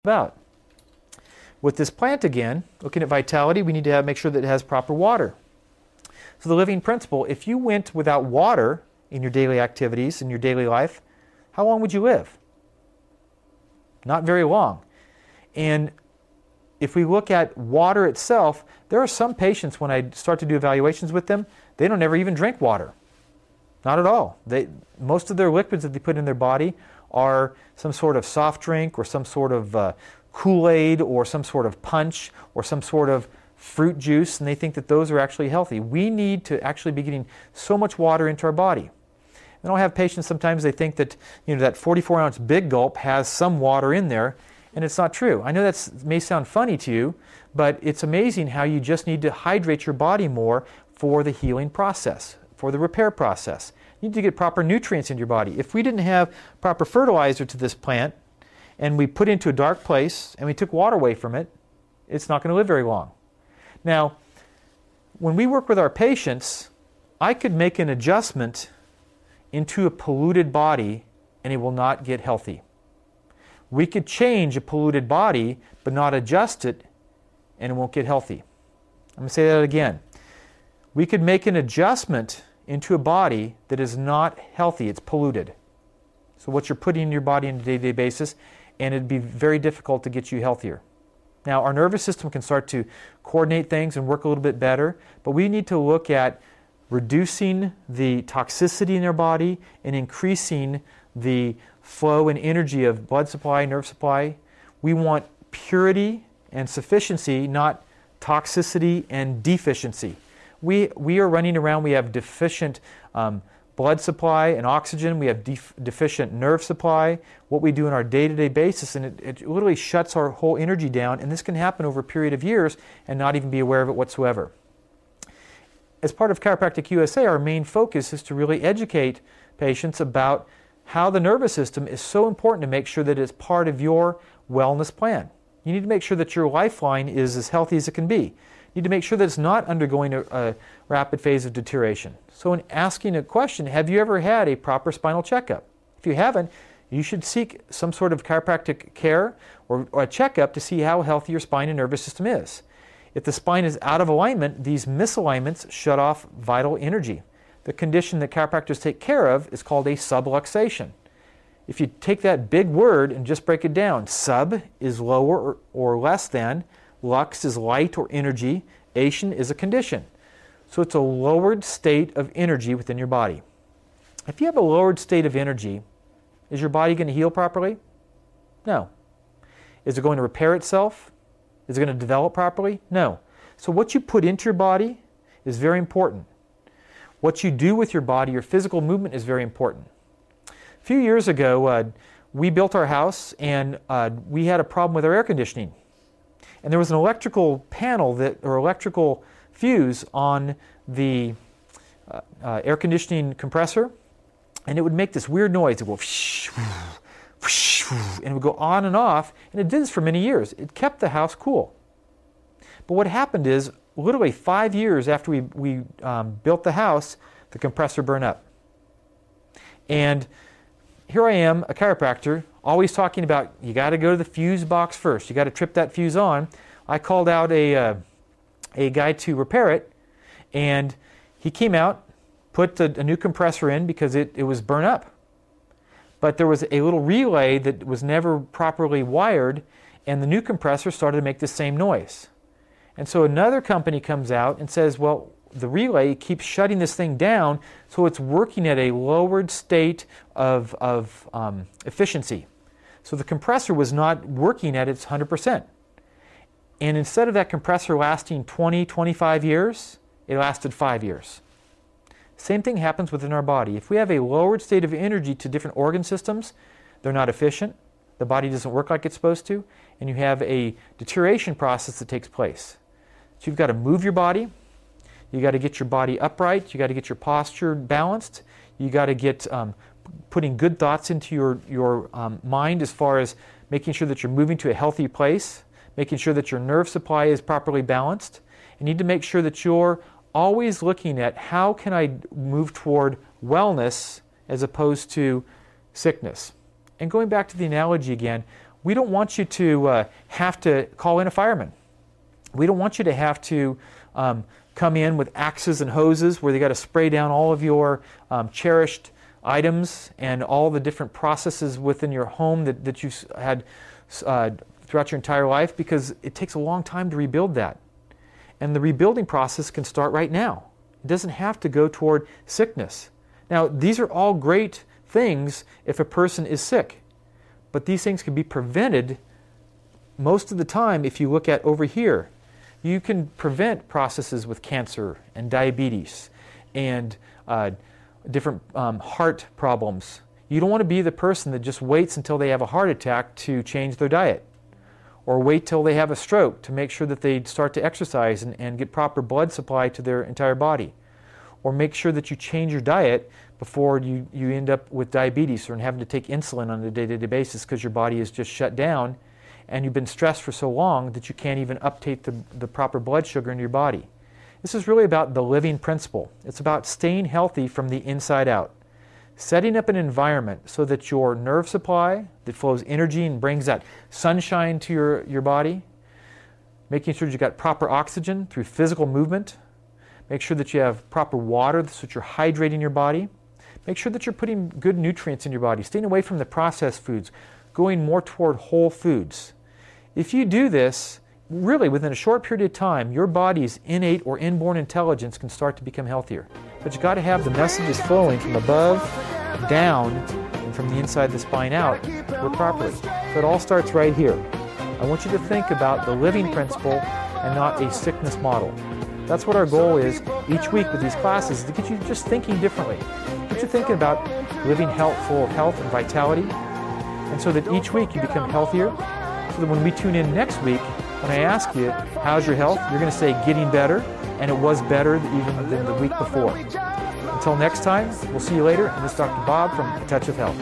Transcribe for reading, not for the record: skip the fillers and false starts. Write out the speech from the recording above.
about. With this plant again, looking at vitality, we need to make sure that it has proper water. So the living principle, if you went without water in your daily activities, in your daily life, how long would you live? Not very long. And if we look at water itself, there are some patients, when I start to do evaluations with them, they don't ever even drink water. Not at all. Most of their liquids that they put in their body are some sort of soft drink or some sort of Kool-Aid or some sort of punch or some sort of fruit juice, and they think that those are actually healthy. We need to actually be getting so much water into our body. And I'll have patients sometimes, they think that that 44-ounce big gulp has some water in there, and it's not true. I know that may sound funny to you, but it's amazing how you just need to hydrate your body more for the healing process, for the repair process. You need to get proper nutrients into your body. If we didn't have proper fertilizer to this plant, and we put it into a dark place, and we took water away from it, it's not going to live very long. Now, when we work with our patients, I could make an adjustment into a polluted body, and it will not get healthy. We could change a polluted body, but not adjust it, and it won't get healthy. I'm going to say that again. We could make an adjustment into a body that is not healthy. It's polluted. So what you're putting in your body on a day-to-day basis, and it'd be very difficult to get you healthier. Now, our nervous system can start to coordinate things and work a little bit better, but we need to look at reducing the toxicity in our body and increasing the flow and energy of blood supply, nerve supply. We want purity and sufficiency, not toxicity and deficiency. We are running around, we have deficient blood supply and oxygen, we have deficient nerve supply, what we do on our day-to-day basis, and it literally shuts our whole energy down, and this can happen over a period of years and not even be aware of it whatsoever. As part of Chiropractic USA, our main focus is to really educate patients about how the nervous system is so important to make sure that it's part of your wellness plan. You need to make sure that your lifeline is as healthy as it can be. You need to make sure that it's not undergoing a rapid phase of deterioration. So in asking a question, have you ever had a proper spinal checkup? If you haven't, you should seek some sort of chiropractic care or a checkup to see how healthy your spine and nervous system is. If the spine is out of alignment, these misalignments shut off vital energy. The condition that chiropractors take care of is called a subluxation. If you take that big word and just break it down, sub is lower or less than, lux is light or energy, ation is a condition. So it's a lowered state of energy within your body. If you have a lowered state of energy, is your body going to heal properly? No. Is it going to repair itself? Is it going to develop properly? No. So what you put into your body is very important. What you do with your body, your physical movement, is very important. A few years ago, we built our house, and we had a problem with our air conditioning. And there was an electrical panel or electrical fuse on the air conditioning compressor, and it would make this weird noise. It would go whoosh, whoosh, whoosh, and it would go on and off, and it did this for many years. It kept the house cool. But what happened is, literally 5 years after we built the house, the compressor burned up. And here I am, a chiropractor, always talking about you got to go to the fuse box first. You got to trip that fuse on. I called out a guy to repair it, and he came out, put a new compressor in because it was burnt up. But there was a little relay that was never properly wired, and the new compressor started to make the same noise. And so another company comes out and says, well, the relay keeps shutting this thing down, so it's working at a lowered state of efficiency. So the compressor was not working at its 100%. And instead of that compressor lasting 20, 25 years, it lasted 5 years. Same thing happens within our body. If we have a lowered state of energy to different organ systems, they're not efficient, the body doesn't work like it's supposed to, and you have a deterioration process that takes place. So you've got to move your body, you got to get your body upright, you got to get your posture balanced, you got to get putting good thoughts into your mind as far as making sure that you're moving to a healthy place, making sure that your nerve supply is properly balanced. You need to make sure that you're always looking at how can I move toward wellness as opposed to sickness. And going back to the analogy again, We don't want you to have to call in a fireman. We don't want you to have to come in with axes and hoses where they got to spray down all of your cherished items and all the different processes within your home that you've had throughout your entire life, because it takes a long time to rebuild that. And the rebuilding process can start right now. It doesn't have to go toward sickness. Now, these are all great things if a person is sick, but these things can be prevented most of the time. If you look at over here, you can prevent processes with cancer and diabetes and different heart problems. You don't want to be the person that just waits until they have a heart attack to change their diet, or wait till they have a stroke to make sure that they start to exercise and get proper blood supply to their entire body, or make sure that you change your diet before you end up with diabetes or having to take insulin on a day-to-day basis because your body is just shut down and you've been stressed for so long that you can't even uptake the proper blood sugar in your body. This is really about the living principle. It's about staying healthy from the inside out. Setting up an environment so that your nerve supply that flows energy and brings that sunshine to your body, making sure that you've got proper oxygen through physical movement, make sure that you have proper water so that you're hydrating your body, make sure that you're putting good nutrients in your body, staying away from the processed foods, going more toward whole foods. If you do this, really within a short period of time, your body's innate or inborn intelligence can start to become healthier. But you've got to have the messages flowing from above, down, and from the inside the spine out work properly. So it all starts right here. I want you to think about the living principle and not a sickness model. That's what our goal is each week with these classes, is to get you just thinking differently. Get you thinking about living full of health and vitality, and so that each week you become healthier, so that when we tune in next week, when I ask you, how's your health, you're going to say getting better, and it was better even than the week before. Until next time, we'll see you later. And this is Dr. Bob from A Touch of Health.